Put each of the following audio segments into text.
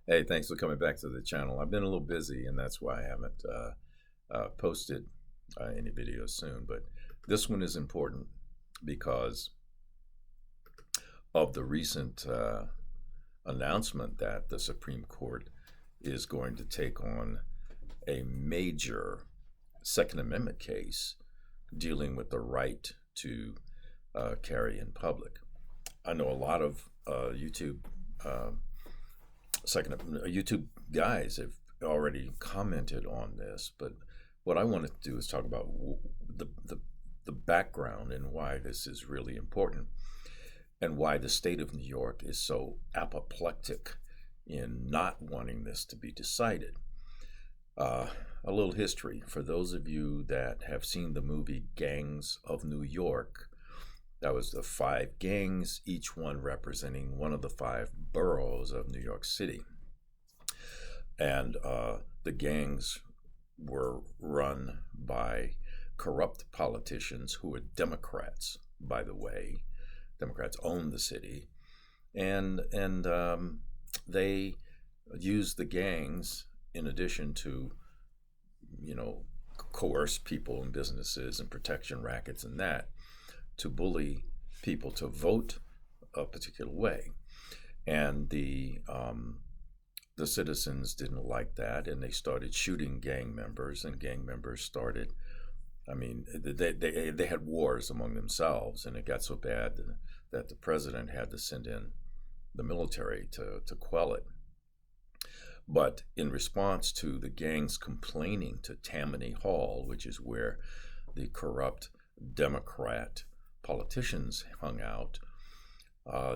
Hey, thanks for coming back to the channel. I've been a little busy, and that's why I haven't posted any videos soon. But this one is important because of the recent announcement that the Supreme Court is going to take on a major Second Amendment case dealing with the right to carry in public. I know a lot of uh, YouTube guys have already commented on this, but what I wanted to do is talk about the, the, the background and why this is really important and why the state of New York is so apoplectic in not wanting this to be decided. Uh, a little history for those of you that have seen the movie Gangs of New York. That was the five gangs, each one representing one of the five boroughs of New York City. And the gangs were run by corrupt politicians who were Democrats, by the way. Democrats owned the city, and they used the gangs in addition to, you know, coerce people and businesses and protection rackets and that to bully people to vote a particular way. And the citizens didn't like that, and they started shooting gang members, and gang members started. I mean, they had wars among themselves, and it got so bad that the president had to send in the military to quell it. But in response to the gangs complaining to Tammany Hall, which is where the corrupt Democrat politicians hung out,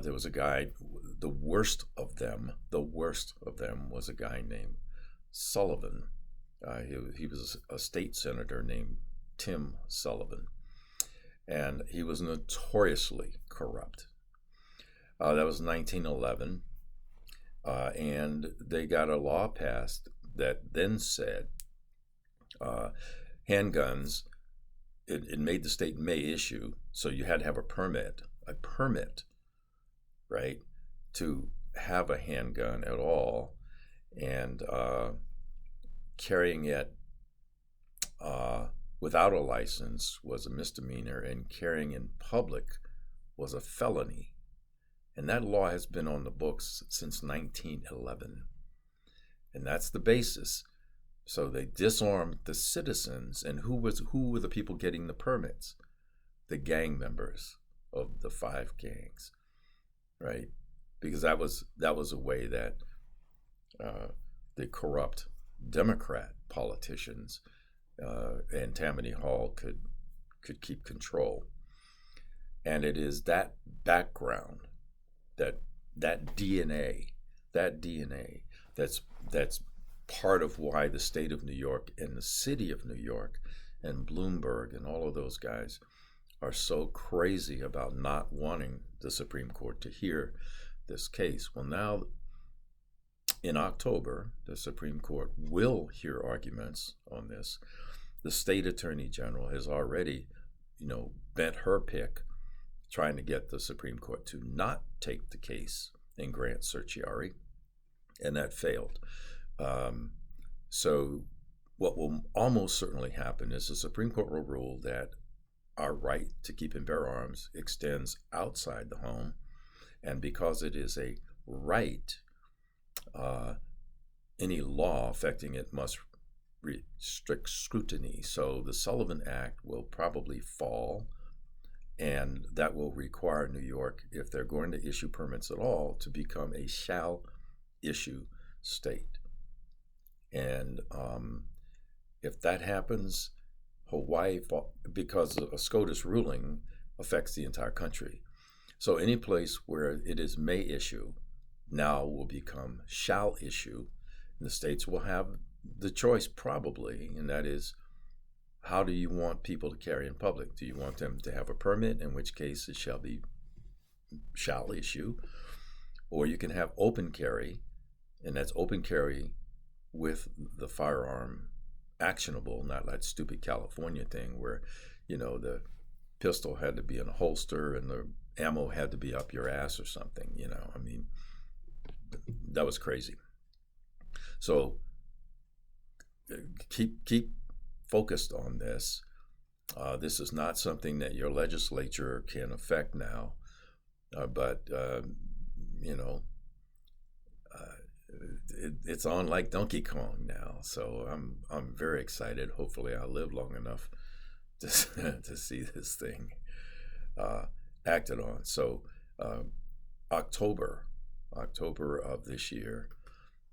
there was a guy, the worst of them was a guy named Sullivan. He was a state senator named Tim Sullivan, and he was notoriously corrupt. That was 1911, and they got a law passed that then said handguns, it made the state may issue, so you had to have a permit, right, to have a handgun at all, and carrying it without a license was a misdemeanor, and carrying in public was a felony. And that law has been on the books since 1911. And that's the basis. So they disarmed the citizens, and who were the people getting the permits? The gang members of the five gangs, right? Because that was a way that the corrupt Democrat politicians and Tammany Hall could keep control. And it is that background, that DNA, that's part of why the state of New York and the city of New York and Bloomberg and all of those guys are so crazy about not wanting the Supreme Court to hear this case. Well, now in October, the Supreme Court will hear arguments on this. The state attorney general has already, bent her pick trying to get the Supreme Court to not take the case and grant certiorari, and that failed. So what will almost certainly happen is the Supreme Court will rule that our right to keep and bear arms extends outside the home, and because it is a right, any law affecting it must restrict scrutiny. So the Sullivan Act will probably fall, and that will require New York, if they're going to issue permits at all, to become a shall issue state. And if that happens, Hawaii, because a SCOTUS ruling affects the entire country. So any place where it is may issue now will become shall issue, and the states will have the choice probably, and that is, how do you want people to carry in public? Do you want them to have a permit, in which case it shall issue, or you can have open carry, and that's open carry with the firearm actionable, not that stupid California thing where, the pistol had to be in a holster and the ammo had to be up your ass or something. I mean, that was crazy. So keep focused on this. This is not something that your legislature can affect now, but you know, it's on like Donkey Kong now. So I'm very excited. Hopefully, I'll live long enough to to see this thing acted on. So October of this year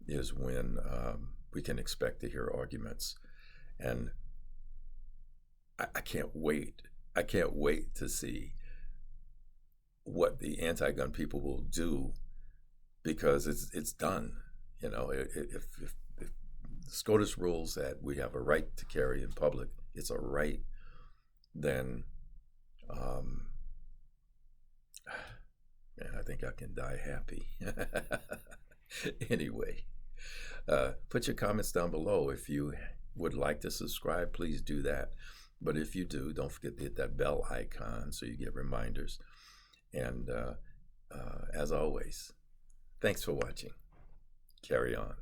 is when we can expect to hear arguments, and I can't wait. I can't wait to see what the anti-gun people will do, because it's done. You know, if SCOTUS rules that we have a right to carry in public, it's a right, then man, I think I can die happy. Anyway, put your comments down below. If you would like to subscribe, please do that. But if you do, don't forget to hit that bell icon so you get reminders. And as always, thanks for watching. Carry on.